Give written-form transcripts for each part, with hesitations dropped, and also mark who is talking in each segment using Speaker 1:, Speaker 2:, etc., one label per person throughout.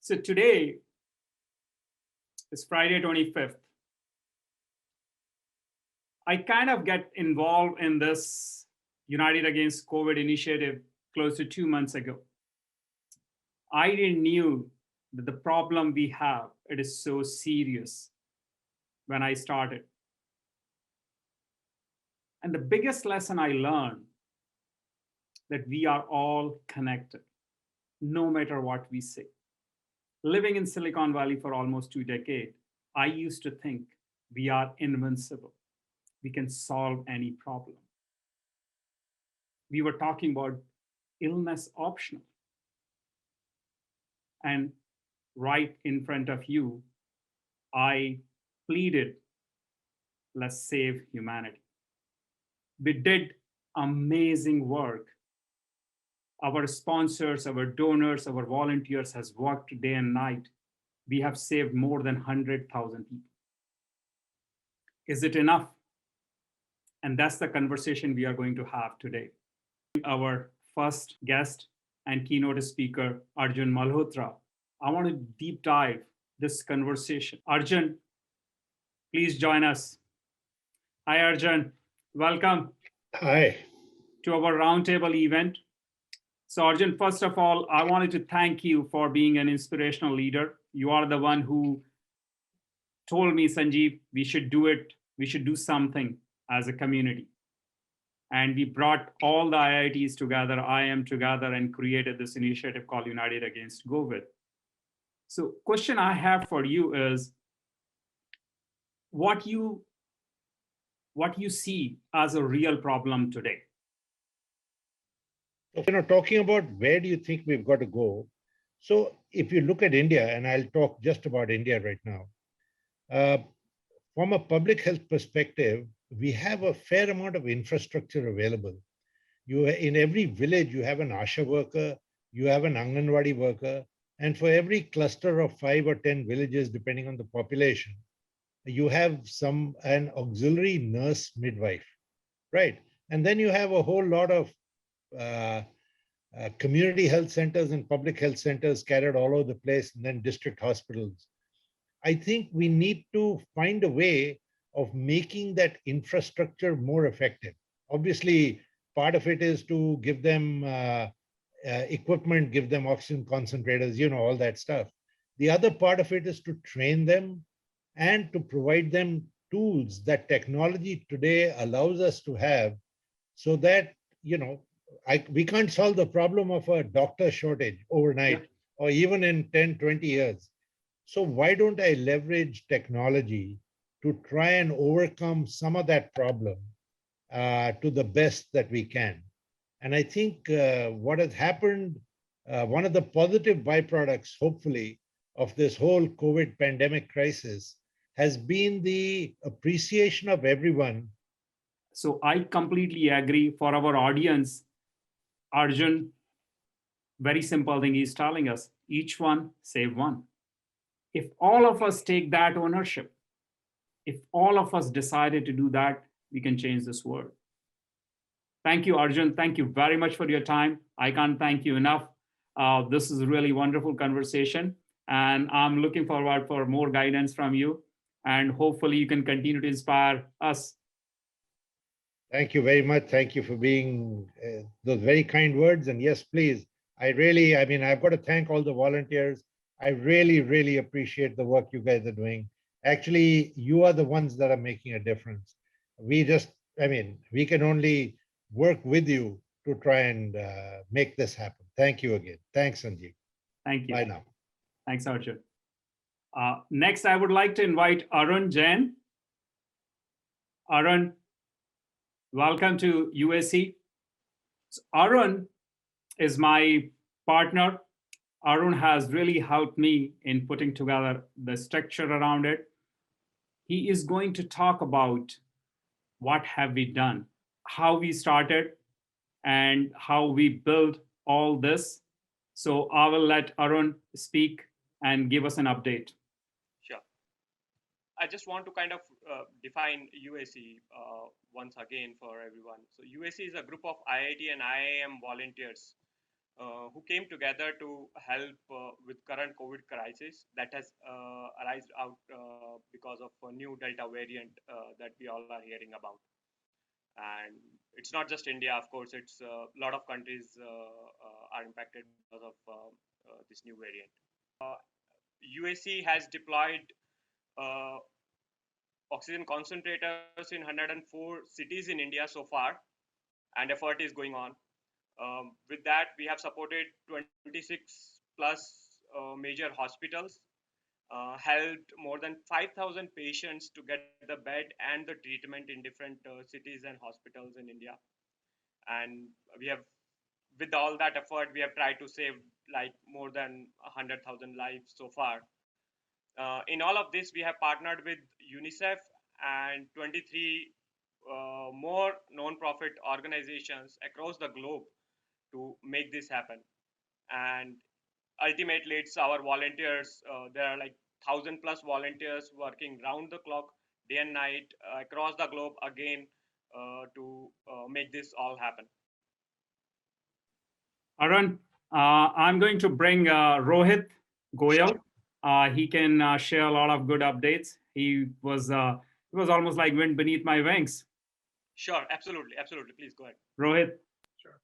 Speaker 1: So today is Friday 25th. I kind of get involved in this United Against COVID initiative close to 2 months ago. I didn't knew that the problem we have, it is so serious when I started. And the biggest lesson I learned that we are all connected, no matter what we say. Living in Silicon Valley for almost 2 decades, I used to think we are invincible. We can solve any problem. We were talking about illness optional. And right in front of you, I pleaded, let's save humanity. We did amazing work. Our sponsors, our donors, our volunteers has worked day and night. We have saved more than 100,000 people. Is it enough? And that's the conversation we are going to have today. Our first guest and keynote speaker, Arjun Malhotra. I want to deep dive this conversation. Arjun, please join us. Hi, Arjun. Welcome.
Speaker 2: Hi.
Speaker 1: To our roundtable event. So Arjun, first of all, I wanted to thank you for being an inspirational leader. You are the one who told me, Sanjeev, we should do it. We should do something as a community. And we brought all the IITs together, IIM together, and created this initiative called United Against COVID. So question I have for you is, what you see as a real problem today?
Speaker 2: Talking about where do you think we've got to go? So if you look at India, and I'll talk just about India right now, from a public health perspective, we have a fair amount of infrastructure available. In every village, you have an ASHA worker, you have an Anganwadi worker, and for every cluster of 5 or 10 villages, depending on the population, you have an auxiliary nurse midwife, right? And then you have a whole lot of community health centers and public health centers scattered all over the place, and then district hospitals. I think we need to find a way of making that infrastructure more effective. Obviously, part of it is to give them equipment, give them oxygen concentrators, all that stuff. The other part of it is to train them and to provide them tools that technology today allows us to have, so that, we can't solve the problem of a doctor shortage overnight, or even in 10, 20 years. So why don't I leverage technology to try and overcome some of that problem to the best that we can? And I think what has happened, one of the positive byproducts, hopefully, of this whole COVID pandemic crisis has been the appreciation of everyone.
Speaker 1: So I completely agree. For our audience, Arjun, very simple thing he's telling us, each one save one. If all of us take that ownership, if all of us decided to do that, we can change this world. Thank you, Arjun. Thank you very much for your time. I can't thank you enough. This is a really wonderful conversation, and I'm looking forward for more guidance from you, and hopefully you can continue to inspire us.
Speaker 2: Thank you very much. Thank you for being those very kind words. And yes, please, I've got to thank all the volunteers. I really, really appreciate the work you guys are doing. Actually, you are the ones that are making a difference. We can only work with you to try and make this happen. Thank you again. Thanks, Sanjeev.
Speaker 1: Thank you.
Speaker 2: Bye now.
Speaker 1: Thanks, Arjun. Next, I would like to invite Arun Jain. Arun, welcome to UAC. So Arun is my partner. Arun has really helped me in putting together the structure around it. He is going to talk about what have we done, how we started, and how we built all this. So I will let Arun speak and give us an update.
Speaker 3: Sure. I just want to kind of define UAC once again for everyone. So UAC is a group of IIT and IIM volunteers who came together to help with current COVID crisis that has arisen out because of a new Delta variant that we all are hearing about. And it's not just India, of course. It's a lot of countries are impacted because of this new variant. UAC has deployed uh, oxygen concentrators in 104 cities in India so far, and effort is going on. With that, we have supported 26 plus major hospitals, helped more than 5,000 patients to get the bed and the treatment in different cities and hospitals in India. And we have, with all that effort, we have tried to save like more than 100,000 lives so far. In all of this, we have partnered with UNICEF and 23 more non-profit organizations across the globe to make this happen. And ultimately, it's our volunteers. There are like 1,000 plus volunteers working round the clock, day and night, across the globe again to make this all happen.
Speaker 1: Arun, I'm going to bring Rohit Goyal. He can share a lot of good updates. He was almost like wind beneath my wings.
Speaker 3: Sure, absolutely, absolutely. Please go ahead.
Speaker 1: Rohit.
Speaker 4: Sure.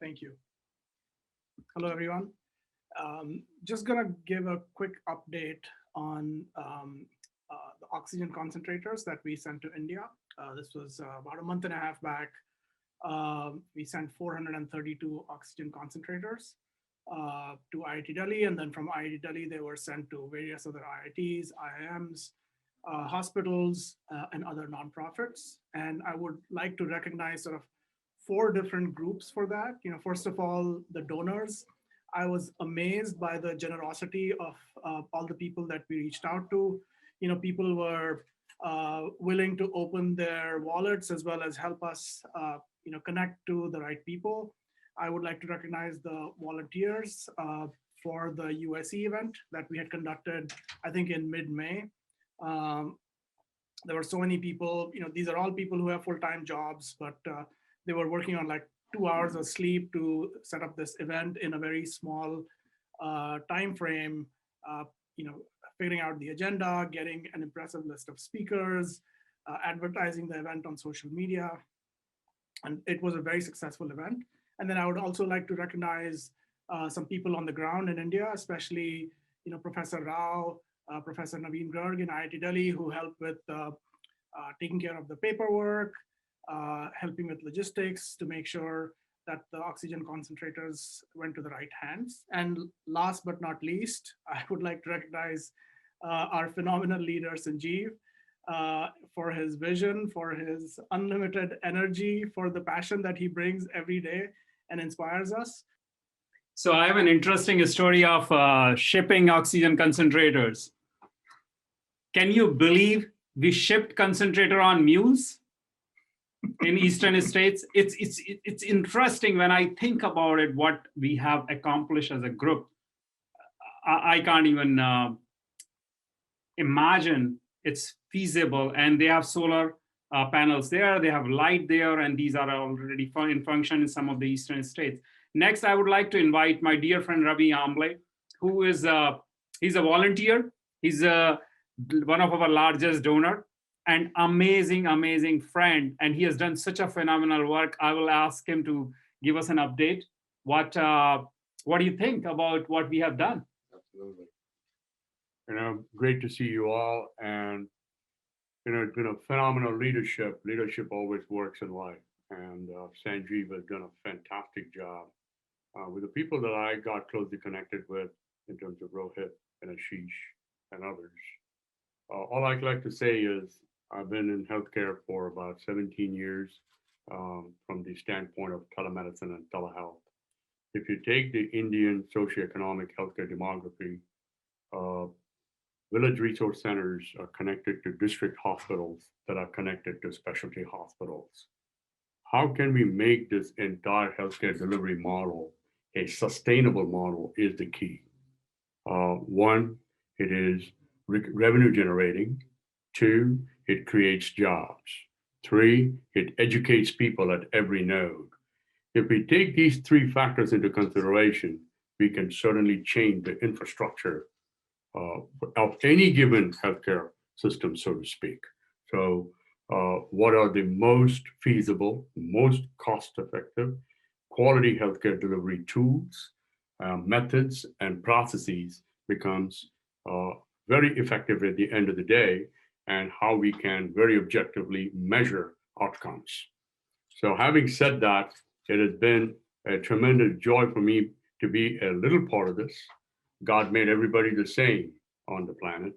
Speaker 4: Thank you. Hello, everyone. Just gonna give a quick update on the oxygen concentrators that we sent to India. This was about a month and a half back. We sent 432 oxygen concentrators to IIT Delhi, and then from IIT Delhi, they were sent to various other IITs, IIMs, hospitals, and other nonprofits. And I would like to recognize sort of 4 different groups for that. First of all, the donors. I was amazed by the generosity of all the people that we reached out to. People were willing to open their wallets as well as help us, connect to the right people. I would like to recognize the volunteers for the USC event that we had conducted, I think in mid-May. There were so many people, these are all people who have full-time jobs, but they were working on like 2 hours of sleep to set up this event in a very small time frame, figuring out the agenda, getting an impressive list of speakers, advertising the event on social media. And it was a very successful event. And then I would also like to recognize some people on the ground in India, especially Professor Rao, Professor Naveen Garg in IIT Delhi, who helped with taking care of the paperwork, helping with logistics to make sure that the oxygen concentrators went to the right hands. And last but not least, I would like to recognize our phenomenal leader, Sanjeev, for his vision, for his unlimited energy, for the passion that he brings every day and inspires us.
Speaker 1: So I have an interesting story of shipping oxygen concentrators. Can you believe we shipped concentrator on mules in eastern states? It's interesting when I think about it, what we have accomplished as a group. I can't even imagine it's feasible. And they have solar panels there, they have light there, and these are already in function in some of the eastern states. Next, I would like to invite my dear friend Ravi Amble, who is he's a volunteer. He's one of our largest donor and amazing friend. And he has done such a phenomenal work. I will ask him to give us an update. What do you think about what we have done?
Speaker 5: Absolutely. Great to see you all. And, it's been a phenomenal leadership. Leadership always works in life. And Sanjeev has done a fantastic job with the people that I got closely connected with in terms of Rohit and Ashish and others. All I'd like to say is I've been in healthcare for about 17 years from the standpoint of telemedicine and telehealth. If you take the Indian socioeconomic healthcare demography, village resource centers are connected to district hospitals that are connected to specialty hospitals. How can we make this entire healthcare delivery model a sustainable model is the key. One, it is revenue generating. 2, it creates jobs. 3, it educates people at every node. If we take these three factors into consideration, we can certainly change the infrastructure of any given healthcare system, so to speak. So, what are the most feasible, most cost-effective, quality healthcare delivery tools, methods, and processes becomes very effective at the end of the day, and how we can very objectively measure outcomes. So, having said that, it has been a tremendous joy for me to be a little part of this. God made everybody the same on the planet.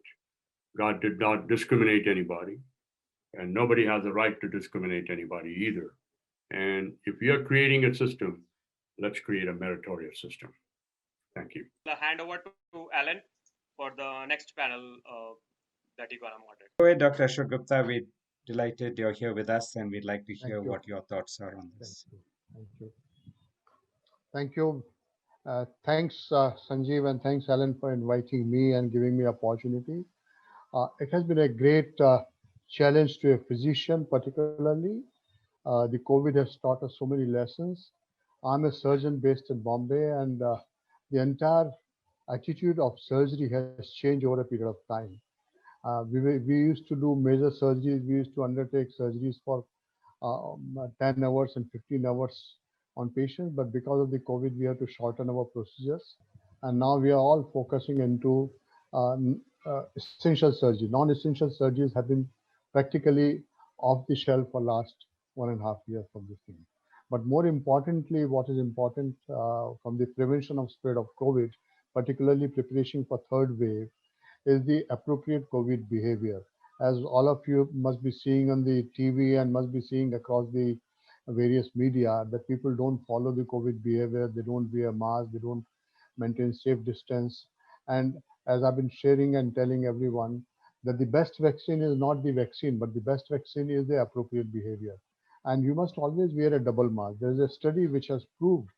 Speaker 5: God did not discriminate anybody, and nobody has a right to discriminate anybody either. And if we are creating a system, let's create a meritorious system. Thank you.
Speaker 3: I'll hand over to Alan for the next panel that you're gonna moderate.
Speaker 6: Go ahead, Dr. Ashok Gupta. We're delighted you're here with us, and we'd like to hear
Speaker 7: you.
Speaker 6: what your thoughts are on
Speaker 7: Thank
Speaker 6: this.
Speaker 7: you. Thank you. Thank you. Thanks, Sanjeev, and thanks, Alan, for inviting me and giving me opportunity. It has been a great challenge to a physician, particularly. The COVID has taught us so many lessons. I'm a surgeon based in Bombay, and the entire attitude of surgery has changed over a period of time. We used to do major surgeries. We used to undertake surgeries for 10 hours and 15 hours on patients, but because of the COVID, we have to shorten our procedures. And now we are all focusing into essential surgery. Non-essential surgeries have been practically off the shelf for last 1.5 years from this thing. But more importantly, what is important from the prevention of spread of COVID, particularly preparation for third wave, is the appropriate COVID behavior. As all of you must be seeing on the TV and must be seeing across the various media, that people don't follow the COVID behavior, they don't wear masks, they don't maintain safe distance. And as I've been sharing and telling everyone, that the best vaccine is not the vaccine, but the best vaccine is the appropriate behavior. And you must always wear a double mask. There is a study which has proved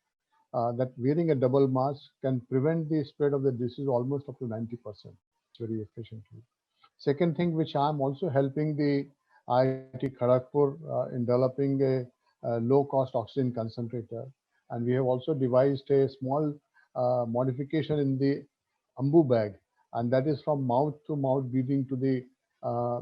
Speaker 7: that wearing a double mask can prevent the spread of the disease almost up to 90%, very efficiently. Second thing, which I'm also helping the IIT Kharagpur in developing a low-cost oxygen concentrator. And we have also devised a small modification in the ambu bag, and that is from mouth to mouth breathing to the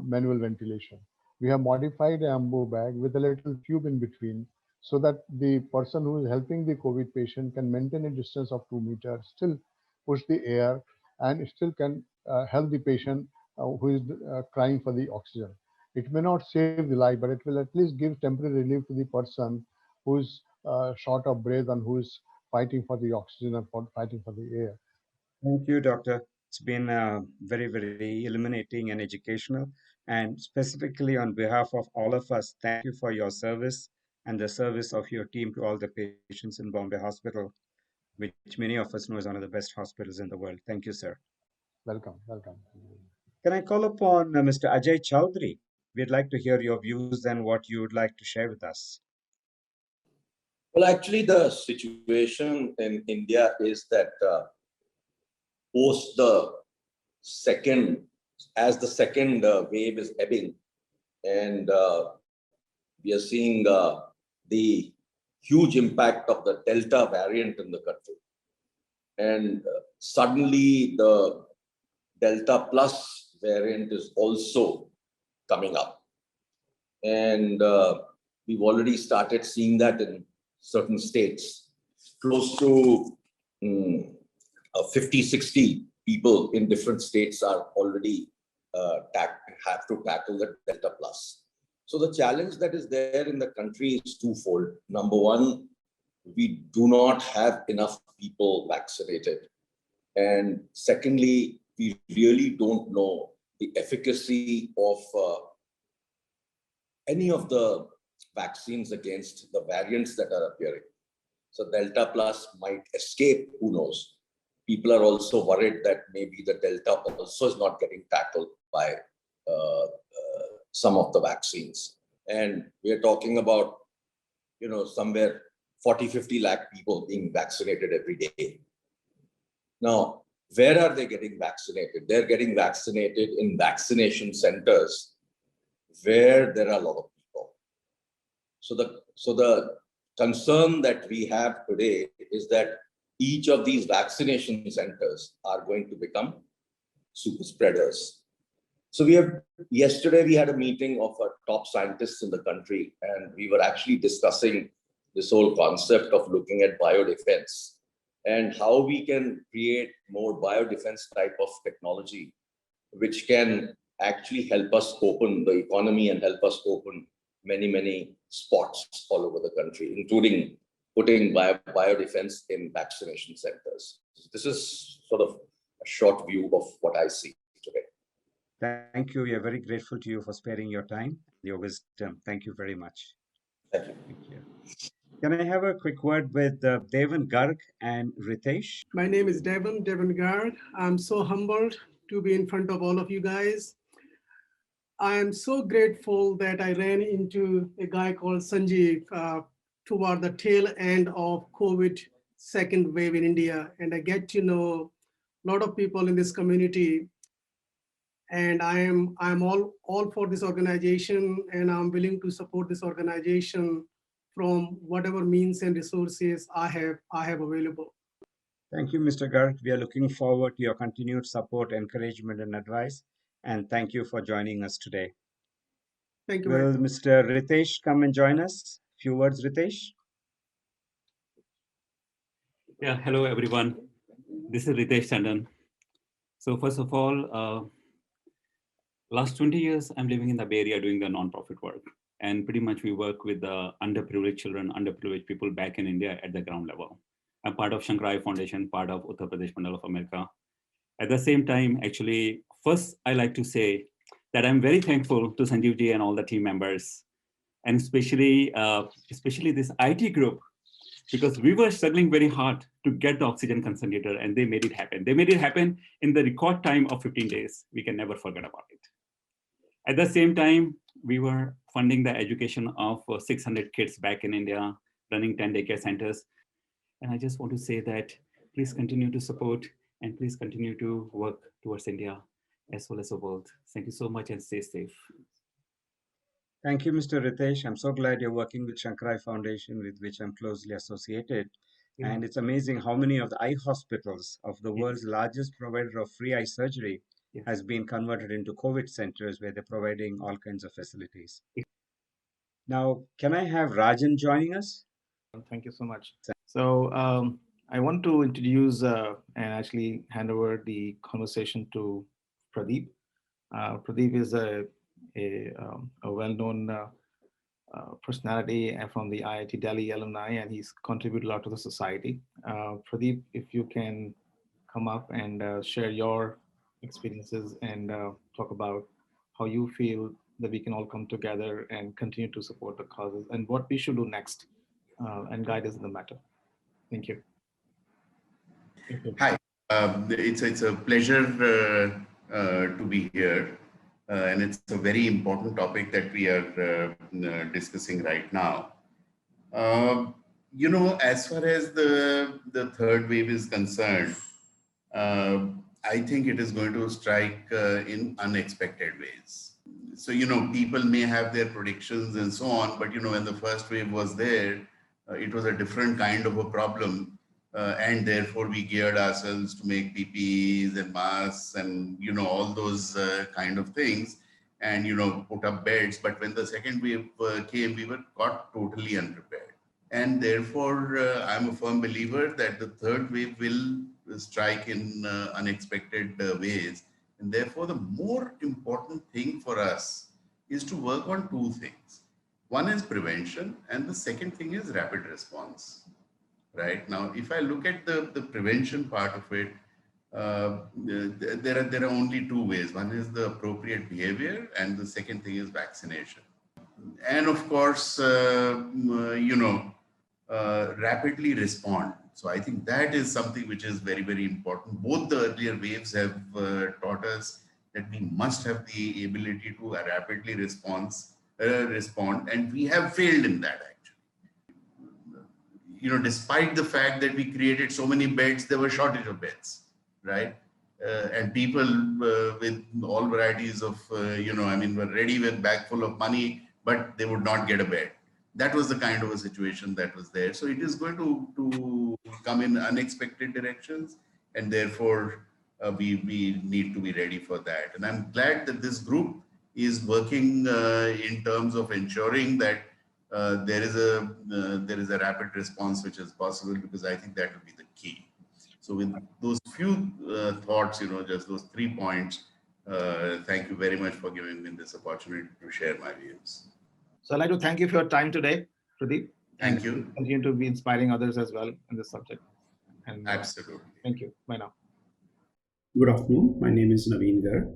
Speaker 7: manual ventilation. We have modified an ambu bag with a little tube in between, so that the person who is helping the COVID patient can maintain a distance of 2 meters, still push the air, and still can help the patient who is crying for the oxygen. It may not save the life, but it will at least give temporary relief to the person who is short of breath and who is fighting for the oxygen and fighting for the air.
Speaker 6: Thank you, Doctor. It's been very, very illuminating and educational. And specifically on behalf of all of us, thank you for your service and the service of your team to all the patients in Bombay Hospital, which many of us know is one of the best hospitals in the world. Thank you, sir.
Speaker 7: Welcome, welcome.
Speaker 6: Can I call upon Mr. Ajay Chowdhury? We'd like to hear your views and what you would like to share with us.
Speaker 8: Well, actually, the situation in India is that post the second, as the second wave is ebbing, and we are seeing the huge impact of the Delta variant in the country. And suddenly the Delta plus variant is also coming up. And we've already started seeing that in certain states. Close to 50, 60 people in different states are already have to tackle the Delta plus. So the challenge that is there in the country is twofold. Number one, we do not have enough people vaccinated. And secondly, we really don't know the efficacy of any of the vaccines against the variants that are appearing. So Delta plus might escape, who knows? People are also worried that maybe the Delta also is not getting tackled by some of the vaccines. And we're talking about, somewhere 40, 50 lakh people being vaccinated every day. Now, where are they getting vaccinated? They're getting vaccinated in vaccination centers where there are a lot of people. So the concern that we have today is that each of these vaccination centers are going to become super spreaders. So yesterday we had a meeting of our top scientists in the country, and we were actually discussing this whole concept of looking at biodefense and how we can create more biodefense type of technology, which can actually help us open the economy and help us open many spots all over the country, including putting biodefense in vaccination centers. This is sort of a short view of what I see today.
Speaker 6: Thank you. We are very grateful to you for sparing your time, your wisdom. Thank you very much.
Speaker 8: Thank you.
Speaker 6: Thank you. Can I have a quick word with Devan Garg and Ritesh?
Speaker 9: My name is Devan Garg. I'm so humbled to be in front of all of you guys. I am so grateful that I ran into a guy called Sanjeev toward the tail end of COVID second wave in India. And I get to know a lot of people in this community. And I'm all for this organization, and I'm willing to support this organization from whatever means and resources I have available.
Speaker 6: Thank you, Mr. Garg. We are looking forward to your continued support, encouragement, and advice. And thank you for joining us today.
Speaker 9: Thank you.
Speaker 6: Will Mr. Ritesh come and join us? Few words, Ritesh.
Speaker 10: Yeah, hello everyone. This is Ritesh Tandon. So first of all, last 20 years, I'm living in the Bay Area doing the nonprofit work. And pretty much we work with the underprivileged children, underprivileged people back in India at the ground level. I'm part of Shankarai Foundation, part of Uttar Pradesh Mandal of America. At the same time, actually, first I like to say that I'm very thankful to Sanjeev ji and all the team members, and especially this IT group, because we were struggling very hard to get the oxygen concentrator, and they made it happen. They made it happen in the record time of 15 days. We can never forget about it. At the same time, we were funding the education of 600 kids back in India, running 10 daycare centers. And I just want to say that please continue to support and please continue to work towards India as well as the world. Thank you so much and stay safe.
Speaker 6: Thank you, Mr. Ritesh. I'm so glad you're working with Shankarai Foundation, with which I'm closely associated. Yeah. And it's amazing how many of the eye hospitals of the world's largest provider of free eye surgery has been converted into COVID centers where they're providing all kinds of facilities. Now, can I have Rajan joining us?
Speaker 11: Thank you so much. So I want to introduce and actually hand over the conversation to Pradeep. Pradeep is a well-known personality from the IIT Delhi alumni, and he's contributed a lot to the society. Pradeep, if you can come up and share your experiences and talk about how you feel that we can all come together and continue to support the causes and what we should do next and guide us in the matter. Thank you.
Speaker 12: Hi, it's a pleasure to be here. And it's a very important topic that we are discussing right now. As far as the third wave is concerned, I think it is going to strike in unexpected ways. So, people may have their predictions and so on, but, when the first wave was there, it was a different kind of a problem. And therefore we geared ourselves to make PPEs and masks and, all those kind of things and, put up beds. But when the second wave came, we were caught totally unprepared. And therefore, I'm a firm believer that the third wave will strike in unexpected ways. And therefore, the more important thing for us is to work on two things. One is prevention, and the second thing is rapid response. Right now, if I look at the prevention part of it, there are only two ways. One is the appropriate behavior, and the second thing is vaccination. And of course, rapidly respond. So I think that is something which is very, very important. Both the earlier waves have taught us that we must have the ability to rapidly respond, and we have failed in that actually. Despite the fact that we created so many beds, there were shortage of beds, right? And people with all varieties of, were ready with bag full of money, but they would not get a bed. That was the kind of a situation that was there. So it is going to come in unexpected directions, and therefore we need to be ready for that. And I'm glad that this group is working in terms of ensuring that there is a rapid response which is possible, because I think that will be the key. So with those few thoughts, just those 3 points, thank you very much for giving me this opportunity to share my views.
Speaker 11: So I'd like to thank you for your time today, Pradeep.
Speaker 12: Thank you.
Speaker 11: Continue to be inspiring others as well in this subject. And
Speaker 12: absolutely.
Speaker 11: Thank you. Bye now.
Speaker 13: Good afternoon. My name is Naveen Garg,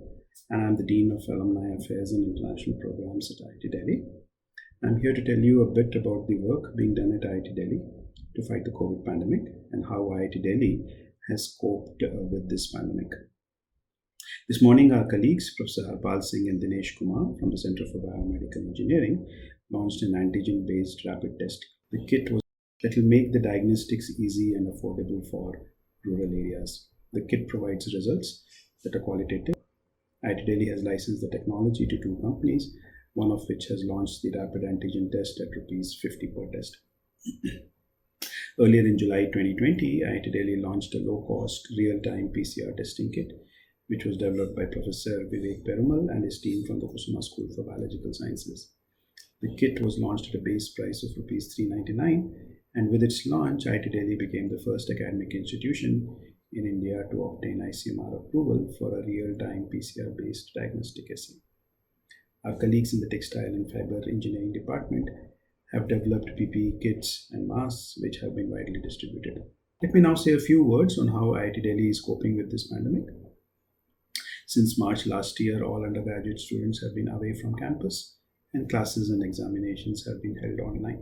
Speaker 13: and I'm the Dean of Alumni Affairs and International Programs at IIT Delhi. I'm here to tell you a bit about the work being done at IIT Delhi to fight the COVID pandemic and how IIT Delhi has coped with this pandemic. This morning, our colleagues, Professor Harpal Singh and Dinesh Kumar from the Center for Biomedical Engineering, launched an antigen-based rapid test. The kit that will make the diagnostics easy and affordable for rural areas. The kit provides results that are qualitative. IIT Delhi has licensed the technology to 2 companies, one of which has launched the rapid antigen test at rupees 50 per test. Earlier in July 2020, IIT Delhi launched a low-cost, real-time PCR testing kit, which was developed by Professor Vivek Perumal and his team from the Kusuma School for Biological Sciences. The kit was launched at a base price of rupees 399, and with its launch, IIT Delhi became the first academic institution in India to obtain ICMR approval for a real-time PCR-based diagnostic assay. Our colleagues in the Textile and Fiber Engineering Department have developed PPE kits and masks, which have been widely distributed. Let me now say a few words on how IIT Delhi is coping with this pandemic. Since March last year, all undergraduate students have been away from campus, and classes and examinations have been held online.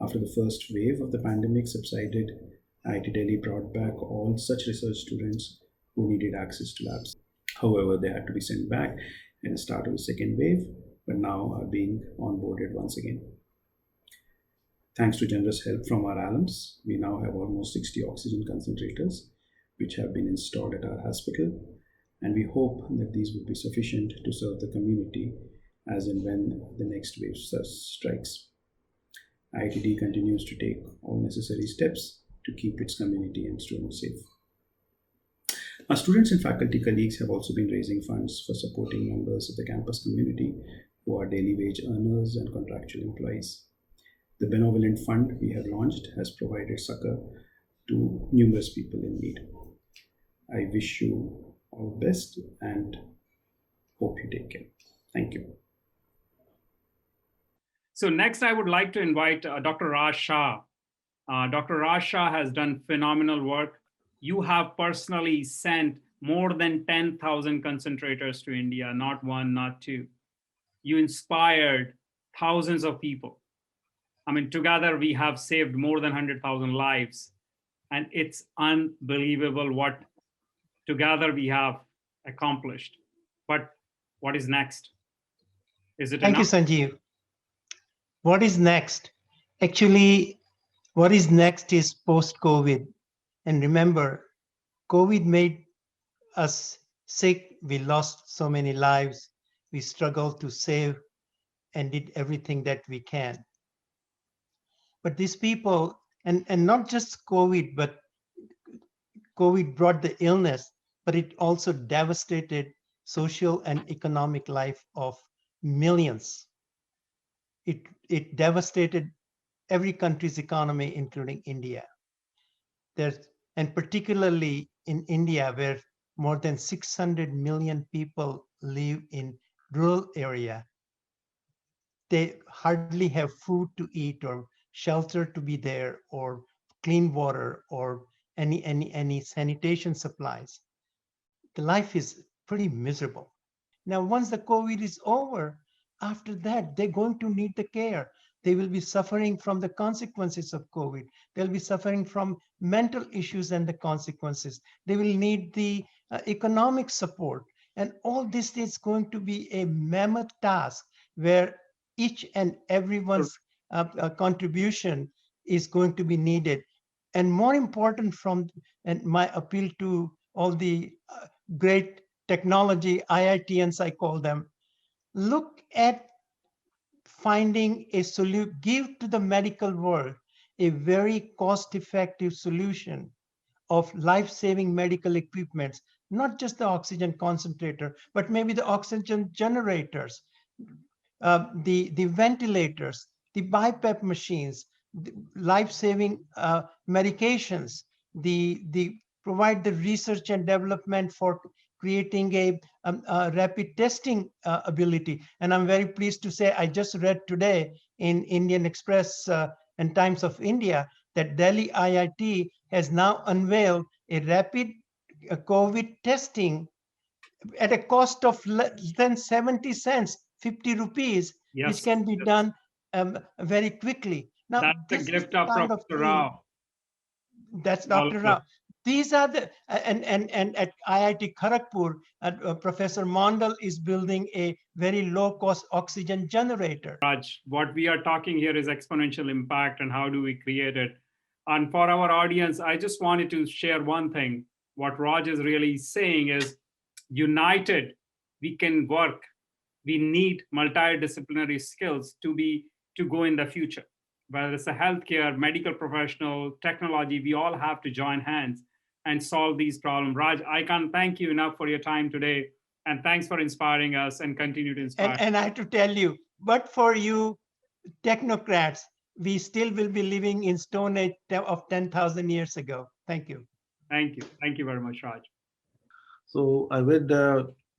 Speaker 13: After the first wave of the pandemic subsided, IIT Delhi brought back all such research students who needed access to labs. However, they had to be sent back at the start of the second wave, but now are being onboarded once again. Thanks to generous help from our alums, we now have almost 60 oxygen concentrators, which have been installed at our hospital, and we hope that these will be sufficient to serve the community as and when the next wave strikes. IITD continues to take all necessary steps to keep its community and students safe. Our students and faculty colleagues have also been raising funds for supporting members of the campus community who are daily wage earners and contractual employees. The benevolent fund we have launched has provided succor to numerous people in need. I wish you all the best and hope you take care. Thank you.
Speaker 1: So next, I would like to invite Dr. Raj Shah. Dr. Raj Shah has done phenomenal work. You have personally sent more than 10,000 concentrators to India, not one, not two. You inspired thousands of people. I mean, together we have saved more than 100,000 lives. And it's unbelievable what together we have accomplished. But what is next? Is it
Speaker 14: Thank
Speaker 1: enough?
Speaker 14: you, Sanjeev. What is next? Actually, what is next is post-COVID. And remember, COVID made us sick. We lost so many lives. We struggled to save and did everything that we can. But these people, and not just COVID, but COVID brought the illness, but it also devastated social and economic life of millions. It devastated every country's economy, including India. And particularly in India, where more than 600 million people live in rural area. They hardly have food to eat or shelter to be there or clean water or any sanitation supplies. The life is pretty miserable. Now, once the COVID is over, after that, they're going to need the care. They will be suffering from the consequences of COVID. They'll be suffering from mental issues and the consequences. They will need the economic support. And all this is going to be a mammoth task where each and everyone's contribution is going to be needed. And more important and my appeal to all the great technology IITians, I call them, look at finding a solution, give to the medical world a very cost-effective solution of life-saving medical equipments, not just the oxygen concentrator, but maybe the oxygen generators, the ventilators, the BiPAP machines, the life-saving medications, the provide the research and development for creating a rapid testing ability. And I'm very pleased to say, I just read today in Indian Express and Times of India that Delhi IIT has now unveiled a rapid COVID testing at a cost of less than 70 cents, 50 rupees,
Speaker 1: Yes,
Speaker 14: which can be done very quickly. Now,
Speaker 1: that's the
Speaker 14: this is
Speaker 1: gift
Speaker 14: the
Speaker 1: of
Speaker 14: kind of
Speaker 1: Professor
Speaker 14: thing.
Speaker 1: Rao.
Speaker 14: That's
Speaker 1: All
Speaker 14: Dr.
Speaker 1: of
Speaker 14: Rao.
Speaker 1: us.
Speaker 14: These are the, and at IIT Kharagpur, Professor Mondal is building a very low-cost oxygen generator.
Speaker 1: Raj, what we are talking here is exponential impact and how do we create it. And for our audience, I just wanted to share one thing. What Raj is really saying is united, we can work. We need multidisciplinary skills to go in the future. Whether it's a healthcare, medical professional, technology, we all have to join hands and solve these problems. Raj, I can't thank you enough for your time today. And thanks for inspiring us and continue to inspire.
Speaker 14: And I have to tell you, but for you technocrats, we still will be living in Stone Age of 10,000 years ago. Thank you.
Speaker 1: Thank you. Thank you very much, Raj.
Speaker 11: So I would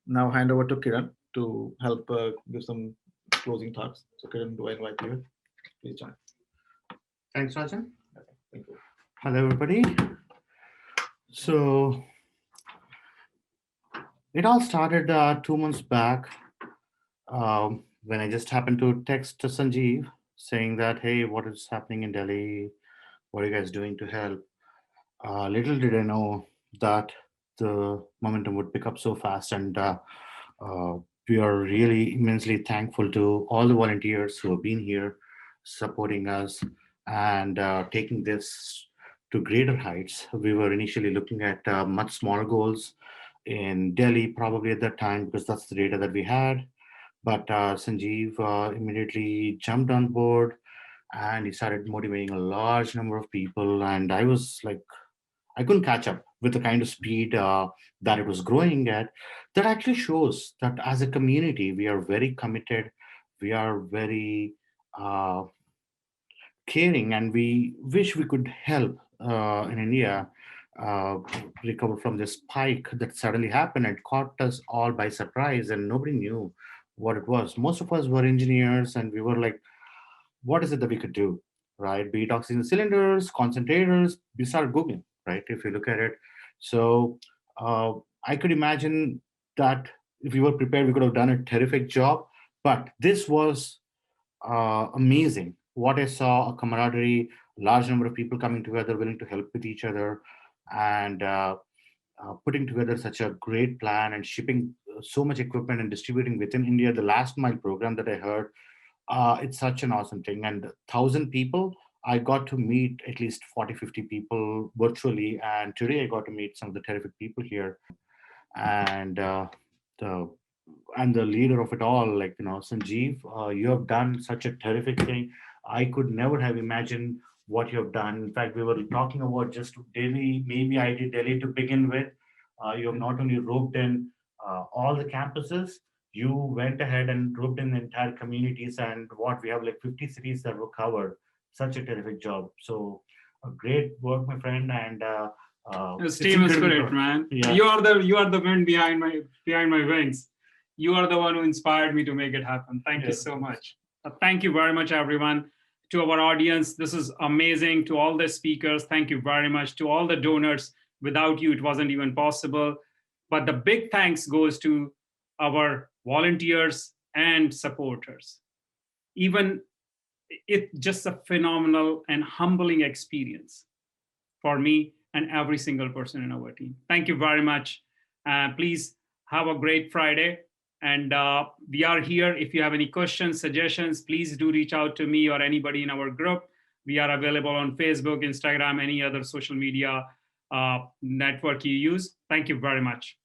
Speaker 11: now hand over to Kiran to help give some closing thoughts. So Kiran, do I invite you? Please join.
Speaker 5: Thanks, Rajan.
Speaker 11: Okay, thank you.
Speaker 5: Hello, everybody. So it all started 2 months back when I just happened to text to Sanjeev saying that, hey, what is happening in Delhi? What are you guys doing to help? Little did I know that the momentum would pick up so fast, and we are really immensely thankful to all the volunteers who have been here supporting us and taking this to greater heights. We were initially looking at much smaller goals in Delhi, probably at that time, because that's the data that we had. But Sanjeev immediately jumped on board and he started motivating a large number of people. And I was like, I couldn't catch up with the kind of speed that it was growing at. That actually shows that as a community, we are very committed. We are very caring, and we wish we could help in India recover from this spike that suddenly happened and caught us all by surprise, and nobody knew what it was. Most of us were engineers, and we were like, what is it that we could do, right? Be it oxygen cylinders, concentrators, we started Googling, right? If you look at it. So I could imagine that if we were prepared, we could have done a terrific job. But this was amazing. What I saw, a camaraderie, large number of people coming together, willing to help with each other, and putting together such a great plan and shipping so much equipment and distributing within India. The last mile program that I heard, it's such an awesome thing. And 1,000 people, I got to meet at least 40, 50 people virtually. And today I got to meet some of the terrific people here. And the leader of it all, like, Sanjeev, you have done such a terrific thing. I could never have imagined what you have done. In fact, we were talking about just Delhi, maybe I did Delhi to begin with. You have not only roped in all the campuses, you went ahead and roped in the entire communities, and what we have like 50 cities that were covered. Such a terrific job. So great work, my friend. And
Speaker 1: this team is great, man.
Speaker 5: Yeah.
Speaker 1: You are the wind behind my wings. You are the one who inspired me to make it happen. Thank you so much. Thank you very much, everyone. To our audience, this is amazing. To all the speakers, thank you very much. To all the donors, without you, it wasn't even possible. But the big thanks goes to our volunteers and supporters. Even it's just a phenomenal and humbling experience for me and every single person in our team. Thank you very much. Please have a great Friday. And we are here. If you have any questions, suggestions, please do reach out to me or anybody in our group. We are available on Facebook, Instagram, any other social media network you use. Thank you very much.